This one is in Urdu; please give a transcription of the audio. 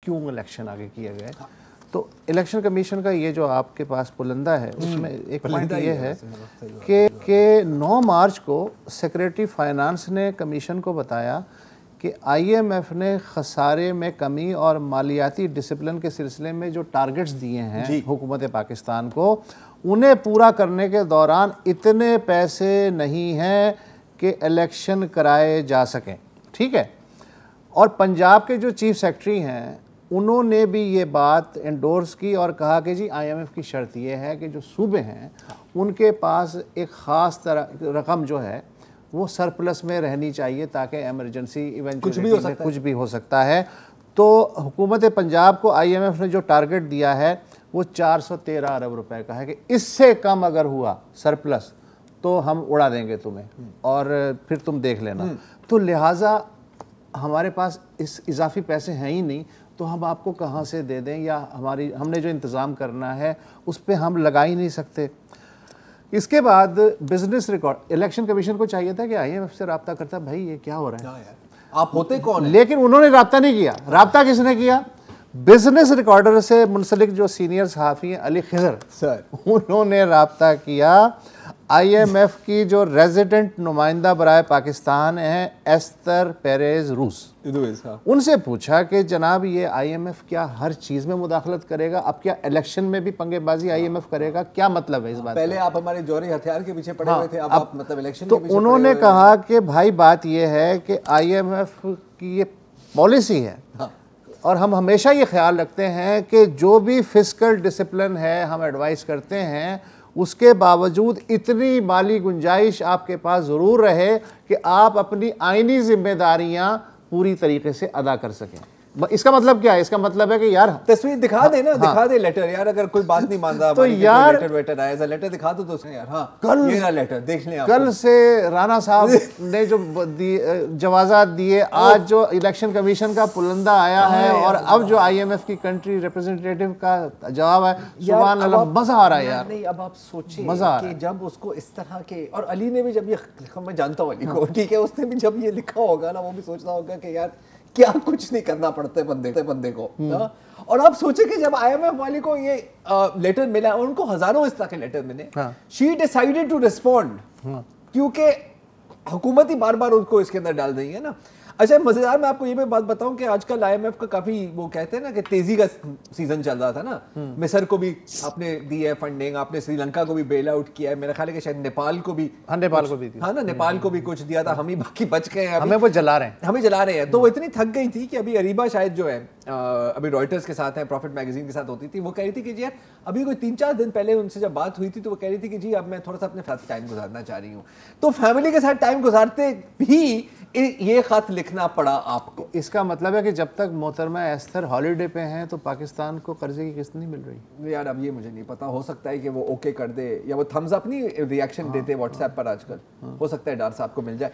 کیوں الیکشن آگے کیے گئے. تو الیکشن کمیشن کا یہ جو آپ کے پاس پلندہ ہے اس میں ایک پوائنٹ یہ ہے کہ 9 مارچ کو سیکریٹری فائنانس نے کمیشن کو بتایا کہ آئی ایم ایف نے خسارے میں کمی اور مالیاتی ڈسپلن کے سلسلے میں جو ٹارگٹس دیے ہیں حکومت پاکستان کو انہیں پورا کرنے کے دوران اتنے پیسے نہیں ہیں کہ الیکشن کرائے جا سکیں. ٹھیک ہے. اور پنجاب کے جو چیف سیکرٹری ہیں انہوں نے بھی یہ بات انڈورس کی اور کہا کہ جی آئی ایم ایف کی شرط یہ ہے کہ جو صوبے ہیں ان کے پاس ایک خاص طرح رقم جو ہے وہ سرپلس میں رہنی چاہیے تاکہ ایمرجنسی ایونٹ کچھ بھی ہو سکتا ہے. تو حکومت پنجاب کو آئی ایم ایف نے جو ٹارگٹ دیا ہے وہ 413 ارب روپے کا ہے کہ اس سے کم اگر ہوا سرپلس تو ہم اڑا دیں گے تمہیں اور پھر تم دیکھ لینا. تو لہٰذا ہمارے پاس اس اضافی پیسے ہیں ہی نہیں تو ہم آپ کو کہاں سے دے دیں یا ہم نے جو انتظام کرنا ہے اس پہ ہم لگا ہی نہیں سکتے. اس کے بعد بزنس ریکارڈ الیکشن کمیشن کو چاہیے تھا کہ آئی ایم ایف سے رابطہ کرتا بھائی یہ کیا ہو رہا ہے آپ ہوتے کون ہیں, لیکن انہوں نے رابطہ نہیں کیا. رابطہ کس نے کیا؟ بزنس ریکارڈر سے منسلک جو سینئر صحافی ہیں علی خضر سر, انہوں نے رابطہ کیا آئی ایم ایف کی جو ریزیڈنٹ نمائندہ برائے پاکستان ہیں ایستر پیریز روس, ان سے پوچھا کہ جناب یہ آئی ایم ایف کیا ہر چیز میں مداخلت کرے گا؟ اب کیا الیکشن میں بھی پنگے بازی آئی ایم ایف کرے گا؟ کیا مطلب ہے اس بات؟ پہلے آپ ہمارے جوہری ہتھیار کے پیچھے پڑے ہوئے تھے, اب آپ مطلب الیکشن تو انہوں نے کہا کہ بھائی بات یہ ہے کہ آئی ایم ایف کی یہ پالیسی ہے اور ہم ہمیشہ یہ خیال رکھتے ہیں کہ جو بھی فسکل ڈسپلن ہے ہم ایڈوائز کرتے ہیں اس کے باوجود اتنی مالی گنجائش آپ کے پاس ضرور رہے کہ آپ اپنی آئینی ذمہ داریاں پوری طریقے سے ادا کر سکیں. اس کا مطلب کیا ہے؟ اس کا مطلب ہے کہ یار تصویر دکھا دے نا, دکھا دے لیٹر یار, اگر کوئی بات نہیں مانتا تو یار لیٹر آیا لیٹر دکھا دو دوست یار. ہاں یہ رہا لیٹر دیکھ لیں. کل سے رانا صاحب نے جو جوازات دیے, آج جو الیکشن کمیشن کا پلندہ آیا ہے اور اب جو آئی ایم ایف کی کنٹری ریپرزنٹیٹیو کا جواب ہے, سبحان اللہ, مزہ آ رہا ہے یار. نہیں اب آپ سوچیں کہ جب اس کو اس طرح کے, اور علی نے بھی جب یہ, میں جانتا ہوں علی کو, ٹھیک ہے, اس نے بھی جب یہ لکھا ہوگا نا وہ بھی سوچنا ہوگا کہ یار کیا کچھ نہیں کرنا پڑتا ہے بندے کو. اور آپ سوچیں کہ جب آئی ایم ایف والی کو یہ لیٹر ملا, ان کو ہزاروں اس طرح کے لیٹر ملے, شی ڈیسائیڈڈ ٹو ریسپونڈ کیونکہ حکومت ہی بار بار ان کو اس کے اندر ڈال رہی ہے نا. اچھا مزیدار میں آپ کو یہ بھی بات بتاؤں کہ آج کل آئی ایم ایف کا کافی وہ کہتے ہیں نا کہ تیزی کا سیزن چل رہا تھا نا. مصر کو بھی آپ نے دی ہے فنڈنگ, آپ نے سری لنکا کو بھی بیل آؤٹ کیا ہے, میرا خیال ہے کہ شاید نیپال کو بھی, ہاں نا, نیپال کو بھی کچھ دیا تھا. ہم ہی باقی بچ گئے ہیں, ہمیں وہ جلا رہے ہیں. تو وہ اتنی تھک گئی تھی کہ ابھی اریبا شاید جو ہے ابھی رائٹرز کے ساتھ ہے, پروفٹ میگزین کے ساتھ ہوتی تھی, وہ کہہ رہی تھی کہ جی یار ابھی کوئی 3-4 دن پہلے ان سے جب بات ہوئی تھی تو وہ کہہ رہی تھی کہ جی اب میں تھوڑا سا اپنے ساتھ ٹائم گزارنا چاہ رہی ہوں. تو فیملی کے ساتھ ٹائم گزارتے بھی یہ خط لکھنا پڑا آپ کو. اس کا مطلب ہے کہ جب تک محترمہ ایستھر ہالیڈے پہ ہیں تو پاکستان کو قرضے کی قسط نہیں مل رہی. یار اب یہ مجھے نہیں پتا, ہو سکتا ہے کہ وہ اوکے کر دے یا وہ تھمز اپ نہیں ری ایکشن دیتے واٹس ایپ پر آج کل, ہو سکتا ہے ڈار صاحب کو مل جائے.